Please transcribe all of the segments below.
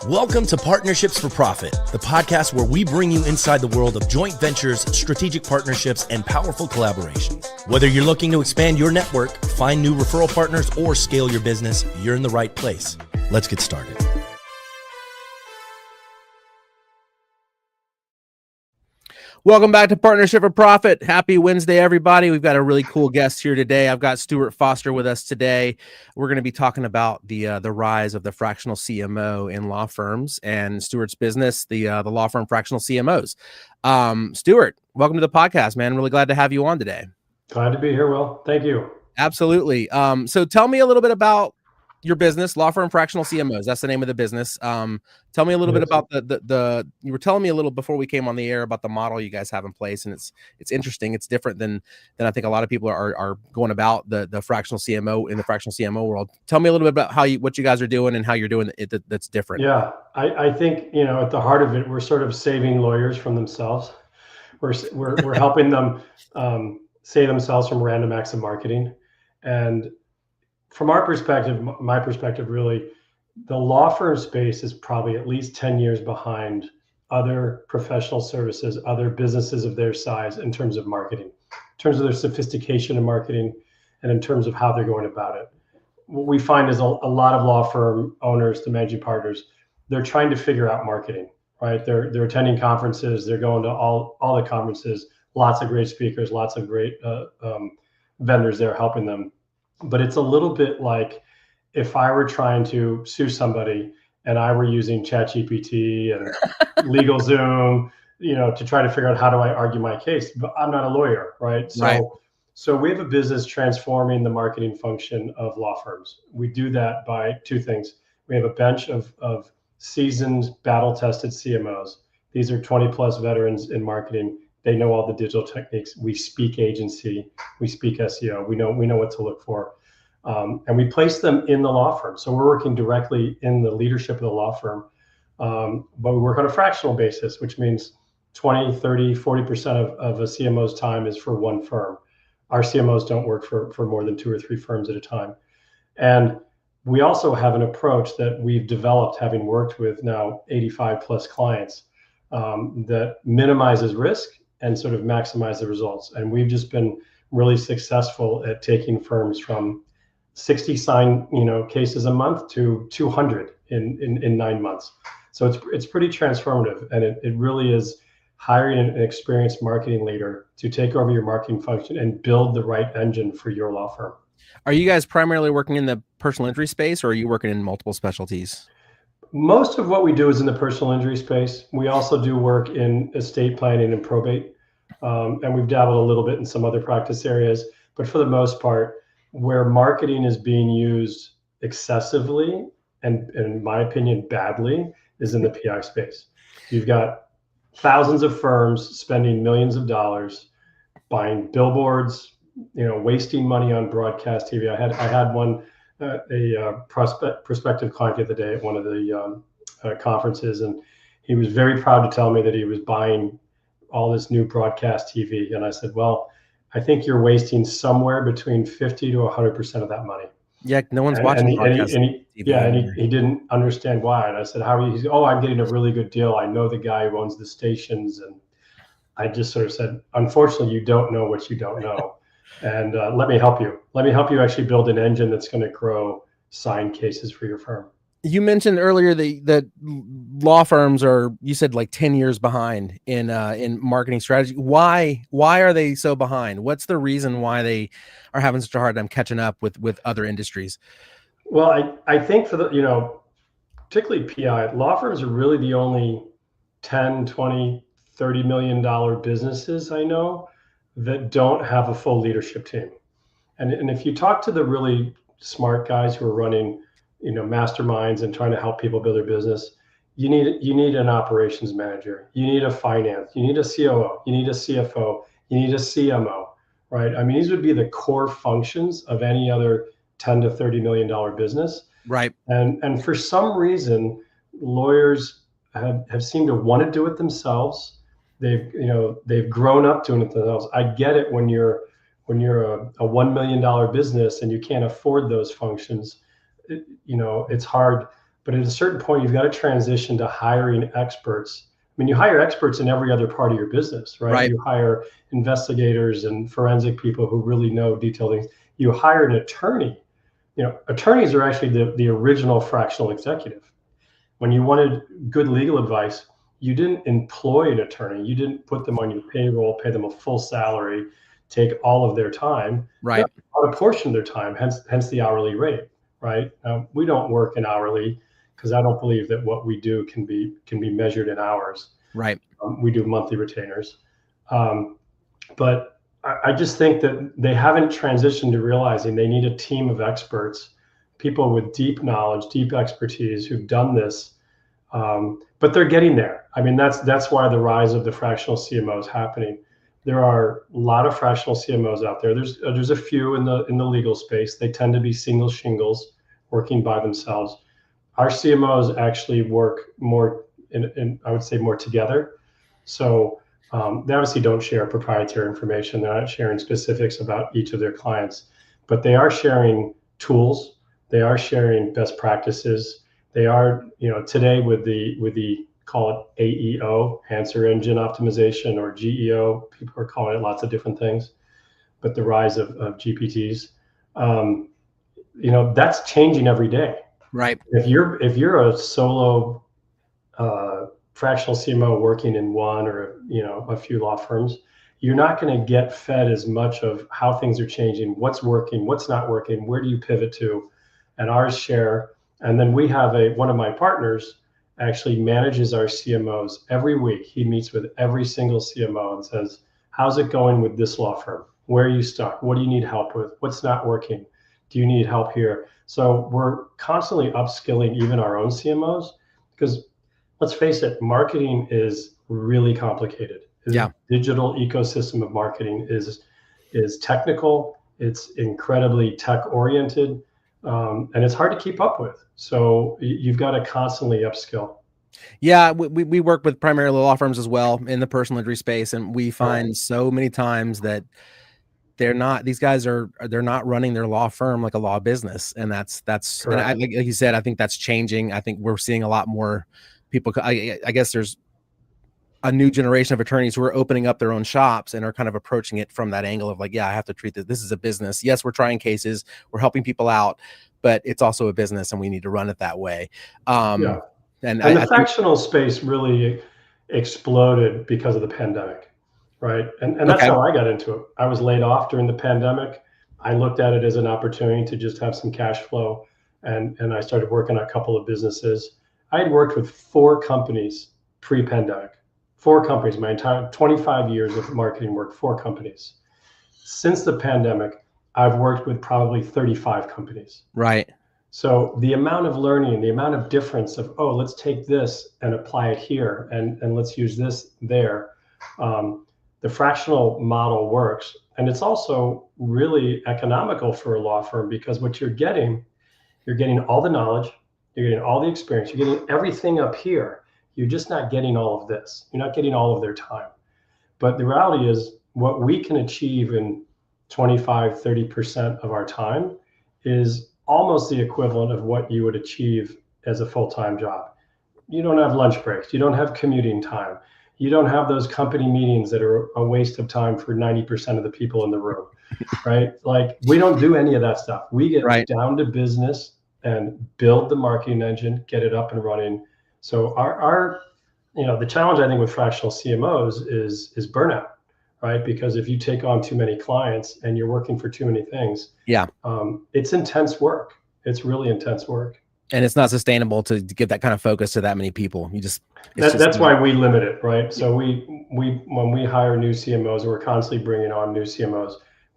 Welcome to Partnerships for Profit, the podcast where we bring you inside the world of joint ventures, strategic partnerships, and powerful collaborations. Whether you're looking to expand your network, find new referral partners, or scale your business, you're in the right place. Let's get started. Welcome back to Partnership for Profit. Happy Wednesday, everybody. We've got a really cool guest here today. I've got Stuart Foster with us today. We're going to be talking about the rise of the fractional CMO in law firms and Stuart's business, the law firm fractional CMOs. Stuart, welcome to the podcast, man. Really glad to have you on today. Glad to be here, Will. Thank you. Absolutely. So tell me a little bit about your business, Law Firm Fractional CMOs. That's the name of the business. Tell me a little bit about the you were telling me a little before we came on the air about the model you guys have in place, and it's interesting. It's different than I think a lot of people are going about the fractional CMO in the fractional CMO world. Tell me a little bit about what you guys are doing and how you're doing it that's different. Yeah, I think at the heart of it, we're sort of saving lawyers from themselves. We're helping them save themselves from random acts of marketing. And from our perspective, my perspective, really, the law firm space is probably at least 10 years behind other professional services, other businesses of their size in terms of marketing, in terms of their sophistication in marketing, and in terms of how they're going about it. What we find is a lot of law firm owners, the managing partners, they're trying to figure out marketing, right? They're attending conferences, they're going to all the conferences, lots of great speakers, lots of great vendors there helping them. But it's a little bit like if I were trying to sue somebody and I were using ChatGPT and LegalZoom, to try to figure out how do I argue my case. But I'm not a lawyer, right? So we have a business transforming the marketing function of law firms. We do that by two things. We have a bench of seasoned, battle-tested CMOs. These are 20-plus veterans in marketing. They know all the digital techniques. We speak agency, we speak SEO. We know what to look for, and we place them in the law firm. So we're working directly in the leadership of the law firm, but we work on a fractional basis, which means 20, 30, 40% of a CMO's time is for one firm. Our CMOs don't work for more than 2 or 3 firms at a time. And we also have an approach that we've developed, having worked with now 85 plus clients, that minimizes risk and sort of maximize the results. And we've just been really successful at taking firms from 60 signed, cases a month to 200 in 9 months. So it's pretty transformative, and it really is hiring an experienced marketing leader to take over your marketing function and build the right engine for your law firm. Are you guys primarily working in the personal injury space, or are you working in multiple specialties? Most of what we do is in the personal injury space. We also do work in estate planning and probate, and we've dabbled a little bit in some other practice areas. But for the most part, where marketing is being used excessively, and in my opinion, badly, is in the PI space. You've got thousands of firms spending millions of dollars buying billboards, wasting money on broadcast TV. I had one. A prospective client the other day at one of the conferences, and he was very proud to tell me that he was buying all this new broadcast TV. And I said, well, I think you're wasting somewhere between 50 to 100% of that money. Yeah, no one's watching broadcast TV. Yeah, and he didn't understand why. And I said, how are you? He said, I'm getting a really good deal. I know the guy who owns the stations. And I just sort of said, unfortunately, you don't know what you don't know. And let me help you. Let me help you actually build an engine that's going to grow signed cases for your firm. You mentioned earlier that law firms are, you said, like 10 years behind in marketing strategy. Why are they so behind? What's the reason why they are having such a hard time catching up with other industries? Well, I think for particularly PI, law firms are really the only 10, 20, $30 million businesses I know that don't have a full leadership team. And if you talk to the really smart guys who are running, masterminds and trying to help people build their business, you need an operations manager, you need a finance, you need a COO, you need a CFO, you need a CMO, right? I mean, these would be the core functions of any other 10 to $30 million business. Right. And for some reason, lawyers have seemed to want to do it themselves. They've grown up doing it themselves. I get it when you're a $1 million business and you can't afford those functions. It's hard But at a certain point, you've got to transition to hiring experts. I mean, you hire experts in every other part of your business, right? Right. You hire investigators and forensic people who really know detailed things. You hire an attorney. Attorneys are actually the original fractional executive. When you wanted good legal advice, you didn't employ an attorney. You didn't put them on your payroll, pay them a full salary, take all of their time. Right. A portion of their time, hence the hourly rate, right? We don't work in hourly because I don't believe that what we do can be measured in hours. Right. We do monthly retainers. But I just think that they haven't transitioned to realizing they need a team of experts, people with deep knowledge, deep expertise who've done this. But they're getting there. I mean, that's why the rise of the fractional CMO is happening. There are a lot of fractional CMOs out there. There's a few in the legal space. They tend to be single shingles, working by themselves. Our CMOs actually work more in I would say more together. So they obviously don't share proprietary information. They're not sharing specifics about each of their clients, but they are sharing tools. They are sharing best practices. They are, today with the call it AEO, answer engine optimization, or GEO. People are calling it lots of different things, but the rise of GPTs, that's changing every day. Right. If you're a solo fractional CMO working in one or a few law firms, you're not going to get fed as much of how things are changing, what's working, what's not working, where do you pivot to, and ours share. And then we have one of my partners actually manages our CMOs every week. He meets with every single CMO and says, how's it going with this law firm? Where are you stuck? What do you need help with? What's not working? Do you need help here? So we're constantly upskilling even our own CMOs, because let's face it, marketing is really complicated. Yeah. The digital ecosystem of marketing is technical. It's incredibly tech oriented. And it's hard to keep up with. So you've got to constantly upskill. Yeah, we work with primarily law firms as well in the personal injury space, and we find so many times that these guys are not running their law firm like a law business, and that's and like you said, I think that's changing. I think we're seeing a lot more people. I guess there's a new generation of attorneys who are opening up their own shops and are kind of approaching it from that angle of like, yeah, I have to treat this as a business. Yes, we're trying cases, we're helping people out, but it's also a business and we need to run it that way. And the fractional space really exploded because of the pandemic, right? And that's how I got into it. I was laid off during the pandemic. I looked at it as an opportunity to just have some cash flow, and I started working on a couple of businesses. I had worked with 4 companies pre-pandemic. 4 companies, my entire 25 years of marketing work, 4 companies. Since the pandemic, I've worked with probably 35 companies. Right. So the amount of learning, the amount of difference of, let's take this and apply it here, and let's use this there. The fractional model works. And it's also really economical for a law firm, because what you're getting all the knowledge, you're getting all the experience, you're getting everything up here. You're just not getting all of this. You're not getting all of their time. But the reality is, what we can achieve in 25, 30% of our time is almost the equivalent of what you would achieve as a full-time job. You don't have lunch breaks. You don't have commuting time. You don't have those company meetings that are a waste of time for 90% of the people in the room, right? Like, we don't do any of that stuff. We get down to business and build the marketing engine, get it up and running. So our the challenge, I think, with fractional CMOs is burnout, right? Because if you take on too many clients and you're working for too many things, it's intense work. It's really intense work. And it's not sustainable to give that kind of focus to that many people. That's why we limit it, right? So when we hire new CMOs, we're constantly bringing on new CMOs.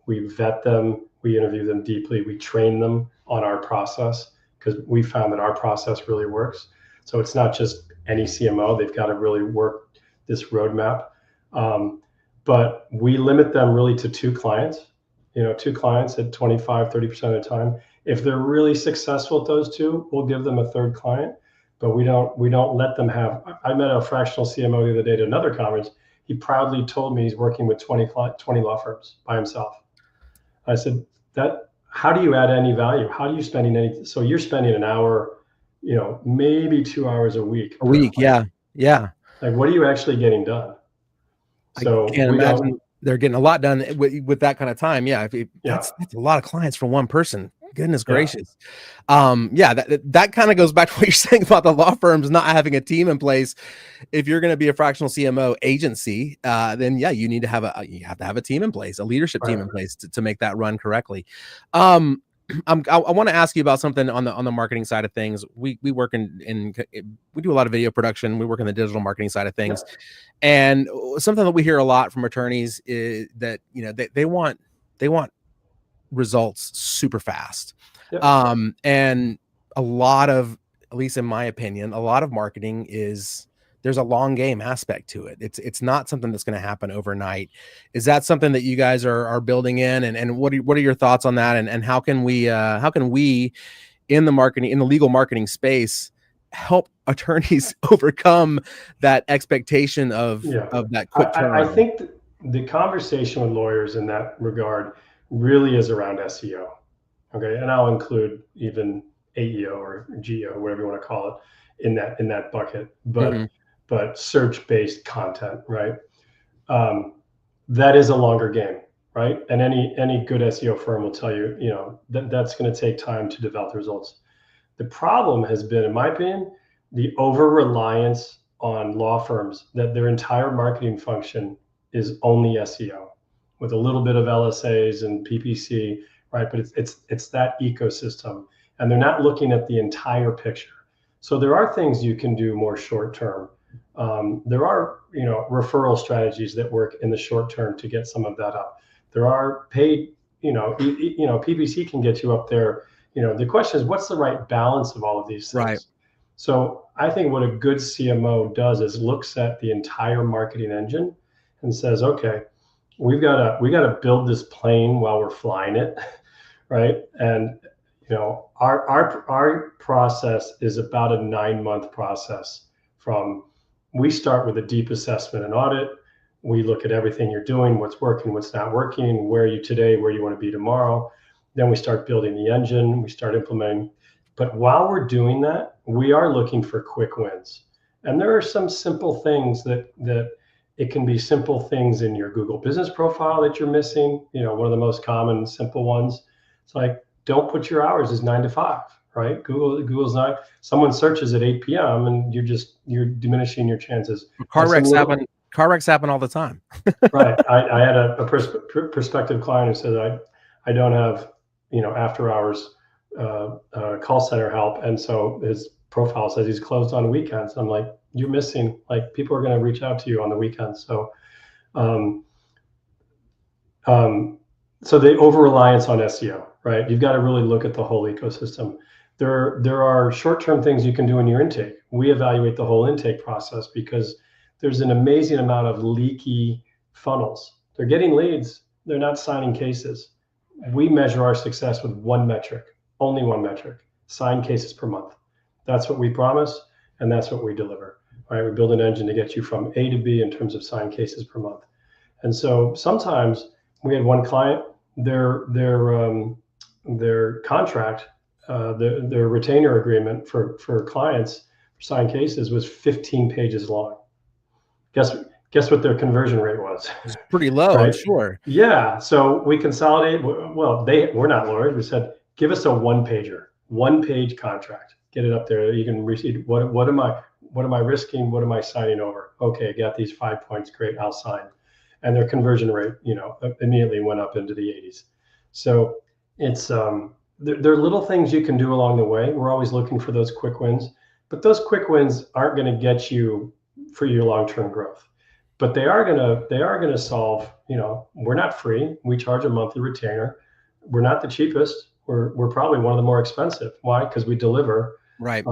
We vet them, we interview them deeply, we train them on our process, because we found that our process really works. So it's not just any CMO, they've got to really work this roadmap. But we limit them really to 2 clients, 2 clients at 25, 30% of the time. If they're really successful at those 2, we'll give them a 3rd client, but we don't let them have. I met a fractional CMO the other day at another conference. He proudly told me he's working with 20 law firms by himself. I said, how do you add any value? How do you spending any? So you're spending an hour maybe 2 hours a week A per week. client. Yeah. Yeah. Like, what are you actually getting done? I So can't we don't, imagine they're getting a lot done with that kind of time. Yeah. yeah, That's a lot of clients for one person. Goodness yeah, gracious. Yeah, that kind of goes back to what you're saying about the law firms not having a team in place. If you're going to be a fractional CMO agency, then yeah, you have to have a team in place, a leadership team right. in place to make that run correctly. Um, I want to ask you about something on the marketing side of things. We work we do a lot of video production. We work in the digital marketing side of things, Yeah, and something that we hear a lot from attorneys is that they want results super fast. yeah, And a lot of, at least in my opinion, a lot of marketing there's a long game aspect to it. It's not something that's going to happen overnight. Is that something that you guys are building in? And what are your thoughts on that? And how can we in the legal marketing space help attorneys overcome that expectation of yeah. that quick I turnaround? think the conversation with lawyers in that regard really is around SEO. Okay. And I'll include even AEO or GEO, whatever you want to call it, in that bucket. Mhm. But search-based content, right? Um, that is a longer game, right? And any good SEO firm will tell you, that's going to take time to develop the results. The problem has been, in my opinion, the over reliance on law firms that their entire marketing function is only SEO with a little bit of LSAs and PPC, right? But it's that ecosystem, and they're not looking at the entire picture. So there are things you can do more short term. There are referral strategies that work in the short term to get some of that up. There are paid, PPC can get you up there. The question is, what's the right balance of all of these Right. things? So I think what a good CMO does is looks at the entire marketing engine and says, okay, we got to build this plane while we're flying it, right? And our process is about a 9-month process. From We start with a deep assessment and audit. We look at everything you're doing, what's working, what's not working, where are you today, where do you want to be tomorrow. Then we start building the engine, we start implementing. But while we're doing that, we are looking for quick wins. And there are some simple things that it can be simple things in your Google business profile that you're missing. One of the most common simple ones. It's like, don't put your hours as 9 to 5, right? Google's not, someone searches at 8 p.m. and you're diminishing your chances. Car Some wrecks little, happen. Car wrecks happen all the time. right. I had a prospective client who said, I don't have, after hours call center help. And so his profile says he's closed on weekends. I'm like, you're missing, like, people are going to reach out to you on the weekends. So, um, so the over reliance on SEO, right? You've got to really look at the whole ecosystem. There are short-term things you can do in your intake. We evaluate the whole intake process because there's an amazing amount of leaky funnels. They're getting leads, they're not signing cases. We measure our success with one metric, only one metric: signed cases per month. That's what we promise, and that's what we deliver. Right? We build an engine to get you from A to B in terms of signed cases per month. And so sometimes we had one client, their contract, their retainer agreement for clients for signed cases was 15 pages long. Guess what their conversion rate was? It's pretty low, I'm Right? sure. Yeah. So we consolidated. Well, we're not lawyers. We said, give us a one-page contract. Get it up there. You can receive what am I risking? What am I signing over? Okay, got these 5 points. Great, I'll sign. And their conversion rate, immediately went up into the 80s. So it's there are little things you can do along the way. We're always looking for those quick wins, but those quick wins aren't going to get you for your long-term growth. But they are gonna solve. We're not free. We charge a monthly retainer. We're not the cheapest. We're probably one of the more expensive. Why? Because we deliver. Right.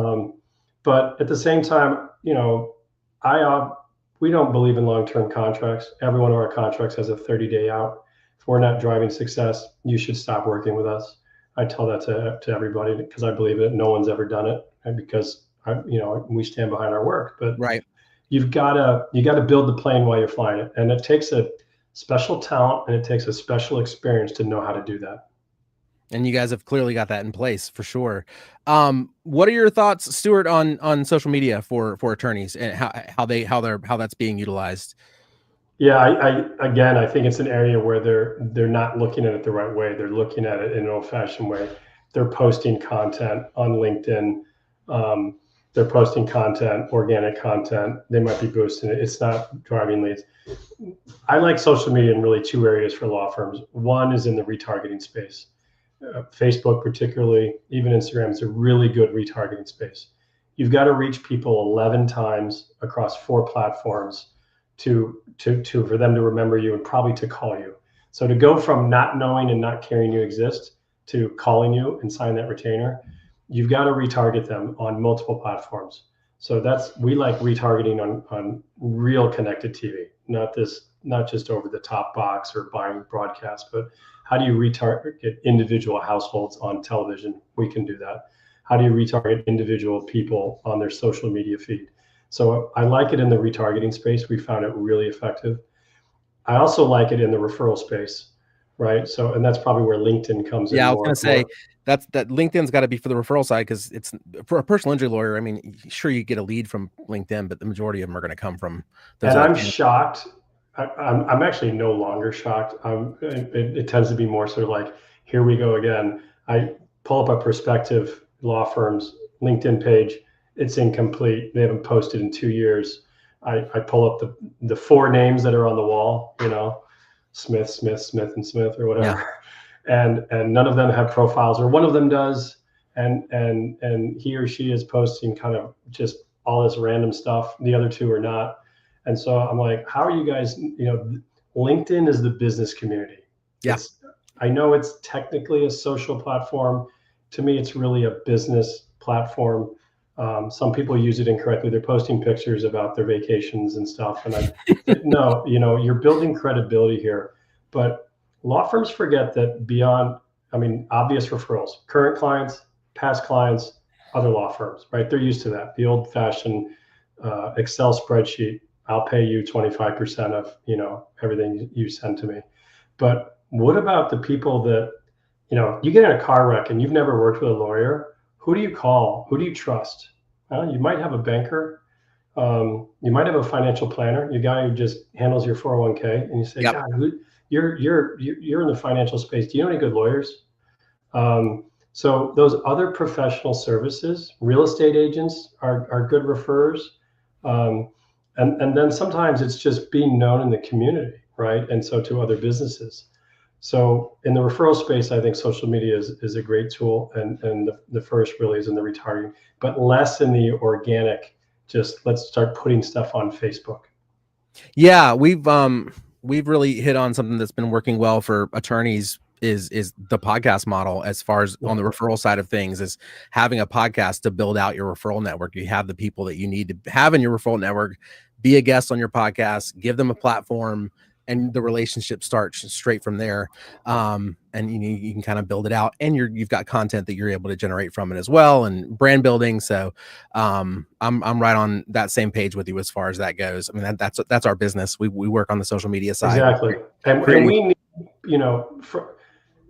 But at the same time, I we don't believe in long-term contracts. Every one of our contracts has a 30-day out. If we're not driving success, you should stop working with us. I tell that to everybody because I believe it. No one's ever done it, and because we stand behind our work. But Right. you gotta build the plane while you're flying it, and it takes a special talent and it takes a special experience to know how to do that. And you guys have clearly got that in place for sure. What are your thoughts, Stuart, on social media for attorneys and how that's being utilized? Yeah, I think it's an area where they're not looking at it the right way. They're looking at it in an old-fashioned way. They're posting content on LinkedIn. They're posting content, organic content. They might be boosting it. It's not driving leads. I like social media in really two areas for law firms. One is in the retargeting space. Facebook, particularly, even Instagram, is a really good retargeting space. You've got to reach people 11 times across 4 platforms to for them to remember you and probably to call you. So to go from not knowing and not caring you exist to calling you and sign that retainer, you've got to retarget them on multiple platforms. So we like retargeting on real connected TV, not just over the top box or buying broadcast, but how do you retarget individual households on television? We can do that. How do you retarget individual people on their social media feed? So I like it in the retargeting space. We found it really effective. I also like it in the referral space, right? So, and that's probably where LinkedIn comes in. Yeah, I was going to say that LinkedIn's got to be for the referral side, because it's for a personal injury lawyer. I mean, sure, you get a lead from LinkedIn, but the majority of them are going to come from those. And I'm shocked. I'm actually no longer shocked. It tends to be more sort of like, here we go again. I pull up a prospective law firm's LinkedIn page. It's incomplete. They haven't posted in 2 years. I pull up the 4 names that are on the wall, Smith, and Smith, or whatever. Yeah. And none of them have profiles, or one of them does. And he or she is posting kind of just all this random stuff. The other 2 are not. And so I'm like, how are you guys, LinkedIn is the business community. Yeah. I know it's technically a social platform. To me, it's really a business platform. Some people use it incorrectly. They're posting pictures about their vacations and stuff. And no, you're building credibility here. But law firms forget that beyond, obvious referrals, current clients, past clients, other law firms, right? They're used to that. The old-fashioned Excel spreadsheet. I'll pay you 25% of, everything you send to me. But what about the people that, you get in a car wreck and you've never worked with a lawyer? Who do you call? Who do you trust? You might have a banker. You might have a financial planner, your guy who just handles your 401k, and you say, Yep. God, you're in the financial space. Do you know any good lawyers? So those other professional services, real estate agents are good referrers. And then sometimes it's just being known in the community, right? And so to other businesses. So in the referral space, I think social media is a great tool, and the first really is in the retargeting, but less in the organic, just let's start putting stuff on Facebook. Yeah, we've really hit on something that's been working well for attorneys is the podcast model. As far as on the referral side of things, is having a podcast to build out your referral network. You have the people that you need to have in your referral network, be a guest on your podcast, give them a platform, and the relationship starts straight from there. And you can kind of build it out, and you've got content that you're able to generate from it as well, and brand building. So I'm right on that same page with you as far as that goes. I mean, that's our business. We work on the social media side. Exactly. And we need,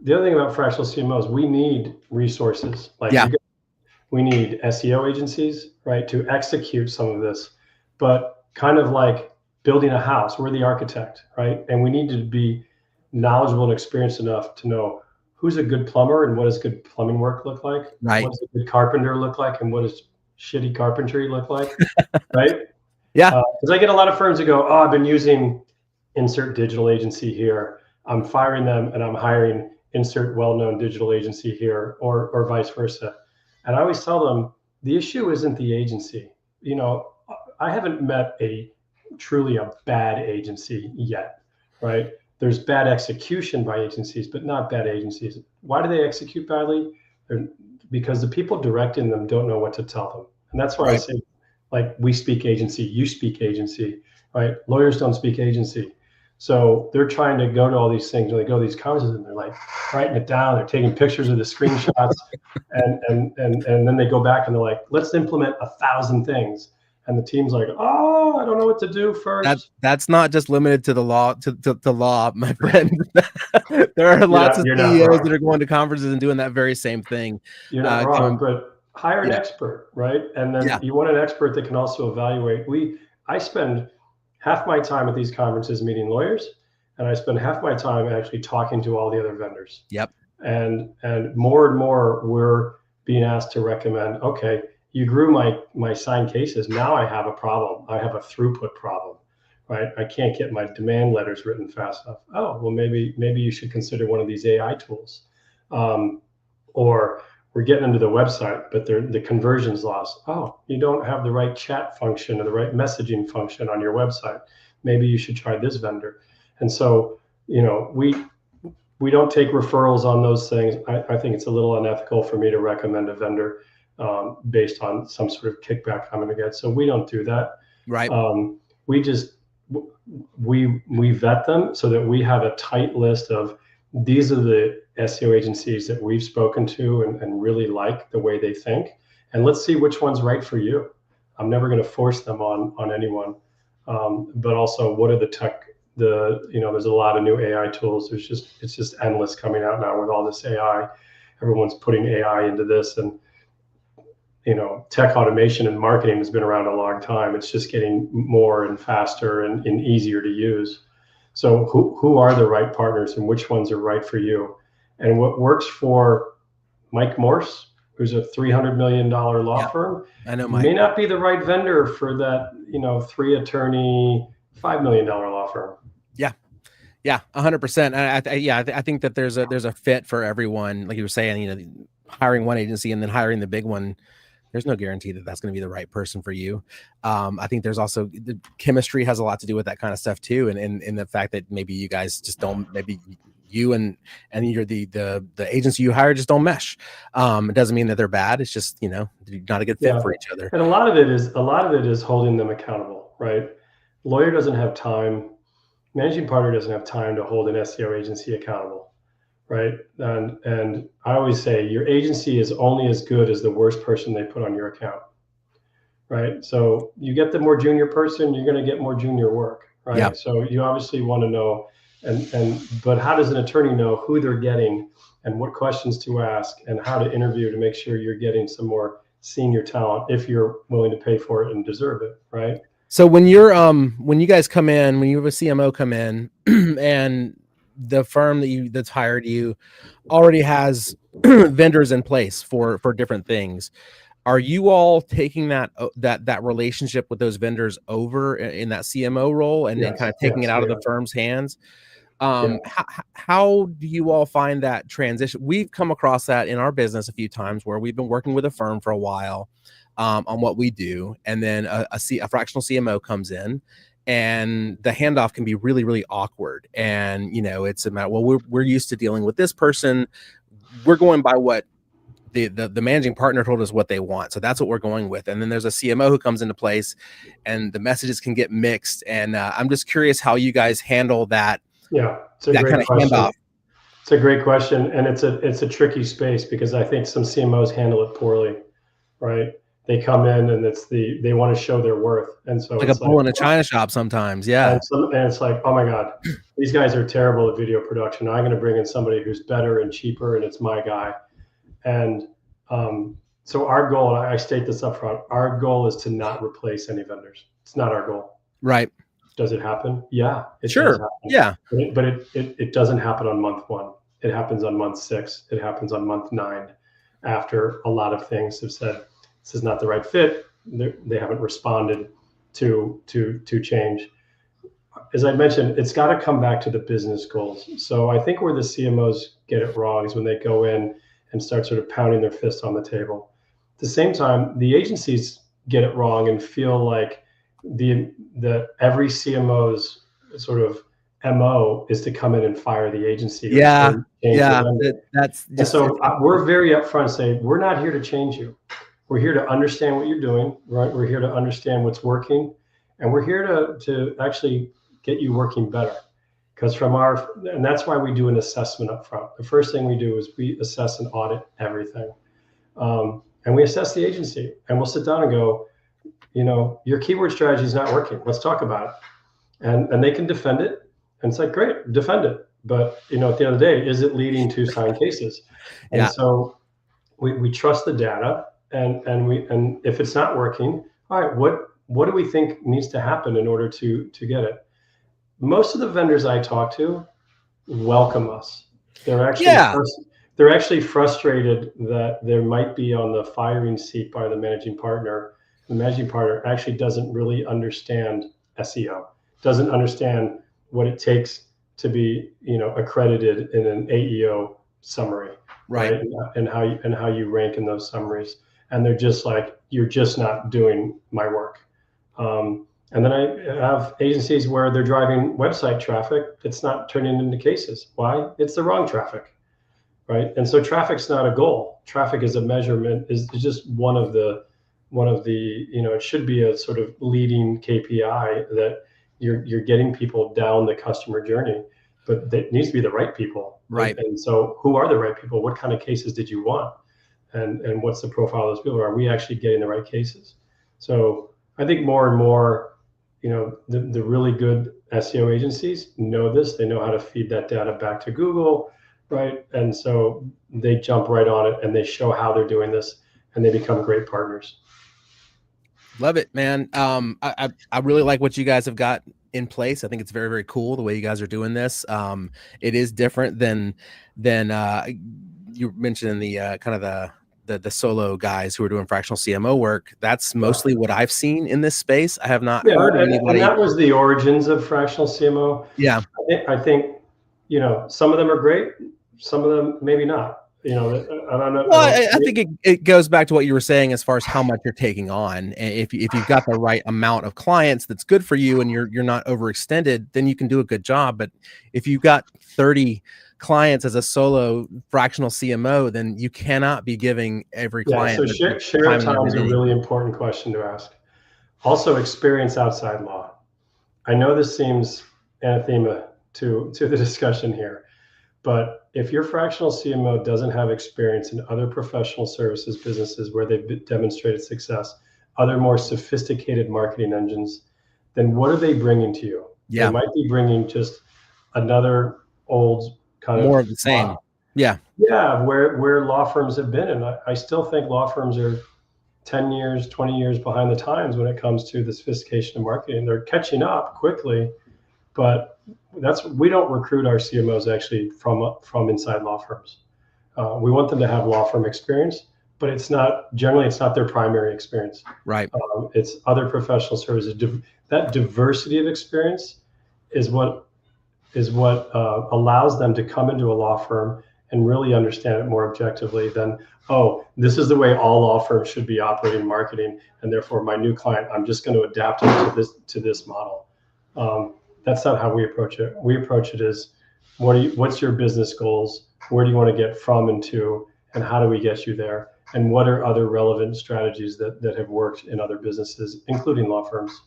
the other thing about fractional CMOs, we need resources. We need SEO agencies, right, to execute some of this, but kind of like building a house, we're the architect, right? And we need to be knowledgeable and experienced enough to know who's a good plumber and what does good plumbing work look like, right? What does a good carpenter look like, and what does shitty carpentry look like, right? Yeah. Because I get a lot of firms that go, oh, I've been using insert digital agency here. I'm firing them and I'm hiring insert well-known digital agency here, or vice versa. And I always tell them, the issue isn't the agency. I haven't met truly a bad agency yet, right? There's bad execution by agencies, but not bad agencies. Why do they execute badly? Because the people directing them don't know what to tell them. And that's why I say, like, we speak agency, you speak agency, right? Lawyers don't speak agency. So they're trying to go to all these things, and they go to these conferences and they're like writing it down, they're taking pictures of the screenshots, and then they go back and they're like, let's implement 1,000 things. And the team's like, oh, I don't know what to do first. That's not just limited to the law, to law, my friend. There are lots of CEOs that are going to conferences and doing that very same thing. You're not wrong, but hire an expert, right? And then you want an expert that can also evaluate. I spend half my time at these conferences meeting lawyers, and I spend half my time actually talking to all the other vendors. Yep. And more we're being asked to recommend, okay, you grew my signed cases. Now I have a problem. I have a throughput problem, right? I can't get my demand letters written fast enough. Oh, well, maybe you should consider one of these AI tools. Or we're getting into the website, but the conversion's lost. Oh, you don't have the right chat function or the right messaging function on your website. Maybe you should try this vendor. And so, we don't take referrals on those things. I think it's a little unethical for me to recommend a vendor based on some sort of kickback I'm going to get. So we don't do that. Right. We vet them so that we have a tight list of these are the SEO agencies that we've spoken to and really like the way they think. And let's see which one's right for you. I'm never going to force them on anyone. But also, what are the tech? There's a lot of new AI tools. It's just endless coming out now with all this AI. Everyone's putting AI into this, and tech automation and marketing has been around a long time. It's just getting more and faster and easier to use. So who are the right partners and which ones are right for you? And what works for Mike Morse, who's a $300 million law firm, I know Mike. May not be the right vendor for that 3-attorney, $5 million law firm. Yeah, 100%. I think that there's a fit for everyone. Like you were saying, hiring one agency and then hiring the big one, there's no guarantee that that's going to be the right person for you. I think there's also the chemistry has a lot to do with that kind of stuff too, and the fact that maybe you guys just don't, maybe you and you're the agency you hire just don't mesh. It doesn't mean that they're bad. It's just not a good fit for each other. And a lot of it is holding them accountable, right? Lawyer doesn't have time. Managing partner doesn't have time to hold an SEO agency accountable, right? And I always say your agency is only as good as the worst person they put on your account, right? So you get the more junior person, you're going to get more junior work, right? Yeah. So you obviously want to know, but how does an attorney know who they're getting and what questions to ask and how to interview to make sure you're getting some more senior talent if you're willing to pay for it and deserve it, right? So when you're when you guys come in, when you have a CMO come in and the firm that's hired you already has vendors in place for different things, are you all taking that relationship with those vendors over in that CMO role and then kind of taking it out of the firm's hands? How do you all find that transition? We've come across that in our business a few times where we've been working with a firm for a while on what we do, and then a fractional CMO comes in, and the handoff can be really, really awkward. And it's about, well, we're used to dealing with this person. We're going by what the managing partner told us what they want, so that's what we're going with. And then there's a CMO who comes into place, and the messages can get mixed. And I'm just curious how you guys handle that. Yeah, it's a great question. Handoff. It's a great question, and it's a tricky space because I think some CMOs handle it poorly, right? They come in and they want to show their worth, and so like a bull in a china shop sometimes, yeah. And it's like, oh my God, these guys are terrible at video production. I'm going to bring in somebody who's better and cheaper, and it's my guy. And so our goal, and I state this up front, our goal is to not replace any vendors. It's not our goal. Right. Does it happen? Yeah. It sure. Does happen. Yeah. But it doesn't happen on month 1. It happens on month 6. It happens on month 9 after a lot of things have said, this is not the right fit. They haven't responded to change. As I mentioned, it's got to come back to the business goals. So I think where the CMOs get it wrong is when they go in and start sort of pounding their fist on the table. At the same time, the agencies get it wrong and feel like the every CMO's sort of MO is to come in and fire the agency. Yeah, and so we're very upfront saying, we're not here to change you. We're here to understand what you're doing, right? We're here to understand what's working, and we're here to actually get you working better. Because and that's why we do an assessment up front. The first thing we do is we assess and audit everything. And we assess the agency, and we'll sit down and go, your keyword strategy is not working. Let's talk about it. And they can defend it. And it's like, great, defend it. But, at the end of the day, is it leading to signed cases? And so we trust the data, and if it's not working, all right, what do we think needs to happen in order to get it? Most of the vendors I talk to welcome us. They're actually frustrated that there might be on the firing seat by the managing partner. The managing partner actually doesn't really understand SEO, doesn't understand what it takes to be, accredited in an AEO summary, right? And how you rank in those summaries. And they're just like, you're just not doing my work. And then I have agencies where they're driving website traffic. It's not turning into cases. Why? It's the wrong traffic, right? And so traffic's not a goal. Traffic is a measurement, is just one of the, it should be a sort of leading KPI that you're getting people down the customer journey, but it needs to be the right people. Right. And so who are the right people? What kind of cases did you want? And what's the profile of those people? Are we actually getting the right cases? So I think more and more, the really good SEO agencies know this. They know how to feed that data back to Google, right? And so they jump right on it and they show how they're doing this, and they become great partners. Love it, man. I really like what you guys have got in place. I think it's very, very cool the way you guys are doing this. It is different than you mentioned in the kind of the solo guys who are doing fractional CMO work. That's mostly what I've seen in this space. I have not heard anybody. And that was the origins of fractional CMO. Yeah. I think, some of them are great. Some of them maybe not. I don't know. Well, I think it goes back to what you were saying as far as how much you're taking on. If you've got the right amount of clients that's good for you and you're not overextended, then you can do a good job. But if you've got 30 clients as a solo fractional CMO, then you cannot be giving every client. So share time is a really important question to ask. Also, experience outside law. I know this seems anathema to the discussion here, but if your fractional CMO doesn't have experience in other professional services businesses where they've demonstrated success, other more sophisticated marketing engines, then what are they bringing to you? Yeah. They might be bringing just another old kind more of the same. Yeah, where law firms have been. And I still think law firms are 10 years, 20 years behind the times when it comes to the sophistication of marketing. They're catching up quickly, but we don't recruit our CMOs actually from inside law firms. We want them to have law firm experience, but generally it's not their primary experience. Right. It's other professional services. That diversity of experience is what allows them to come into a law firm and really understand it more objectively than, this is the way all law firms should be operating marketing, and therefore my new client, I'm just going to adapt it to this model. That's not how we approach it. We approach it as, what's your business goals? Where do you want to get from and to, and how do we get you there? And what are other relevant strategies that have worked in other businesses, including law firms,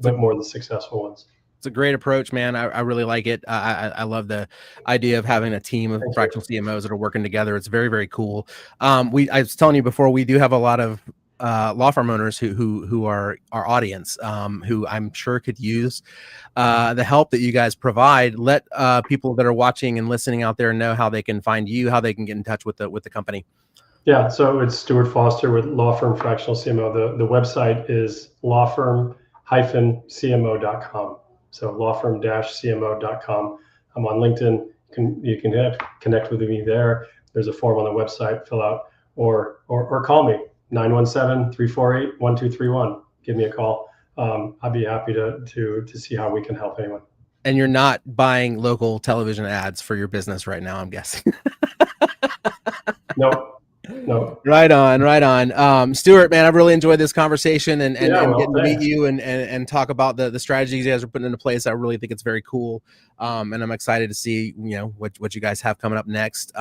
but more the successful ones? It's a great approach, man. I really like it. I love the idea of having a team of fractional CMOs that are working together. It's very, very cool. I was telling you before, we do have a lot of law firm owners who are our audience, who I'm sure could use the help that you guys provide. Let people that are watching and listening out there know how they can find you, how they can get in touch with the company. Yeah, so it's Stuart Foster with Lawfirm Fractional CMO. The website is lawfirm-cmo.com. So lawfirm-cmo.com. I'm on LinkedIn. You can connect with me there. There's a form on the website, fill out, or call me, 917-348-1231. Give me a call. I'd be happy to see how we can help anyone. And you're not buying local television ads for your business right now, I'm guessing. No. Right on. Stuart, man, I've really enjoyed this conversation and getting to meet you and talk about the strategies you guys are putting into place. I really think it's very cool. And I'm excited to see, what you guys have coming up next.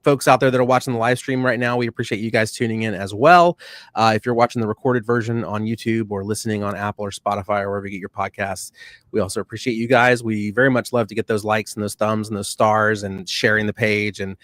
Folks out there that are watching the live stream right now, we appreciate you guys tuning in as well. If you're watching the recorded version on YouTube or listening on Apple or Spotify or wherever you get your podcasts, we also appreciate you guys. We very much love to get those likes and those thumbs and those stars and sharing the page and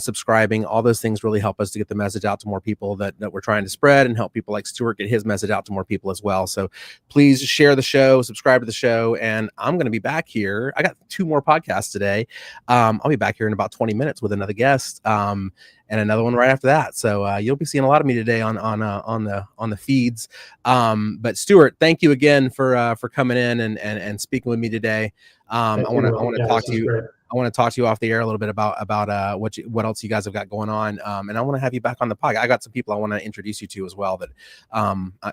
subscribing. All those things really help us to get the message out to more people that we're trying to spread, and help people like Stuart get his message out to more people as well. So please share the show, subscribe to the show, and I'm going to be back here. I got 2 more podcasts today. I'll be back here in about 20 minutes with another guest, and another one right after that. So you'll be seeing a lot of me today on the feeds. But Stuart, thank you again for coming in and speaking with me today. I want to talk to you. Great. I want to talk to you off the air a little bit about what else you guys have got going on, and I want to have you back on the podcast. I got some people I want to introduce you to as well that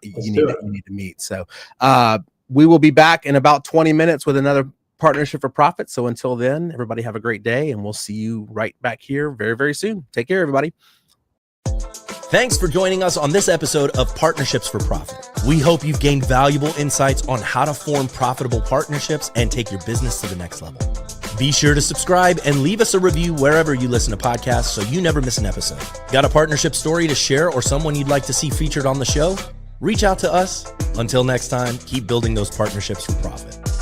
you need to meet. So we will be back in about 20 minutes with another Partnership for Profit. So until then, everybody have a great day, and we'll see you right back here very, very soon. Take care, everybody. Thanks for joining us on this episode of Partnerships for Profit. We hope you've gained valuable insights on how to form profitable partnerships and take your business to the next level. Be sure to subscribe and leave us a review wherever you listen to podcasts so you never miss an episode. Got a partnership story to share or someone you'd like to see featured on the show? Reach out to us. Until next time, keep building those partnerships for profit.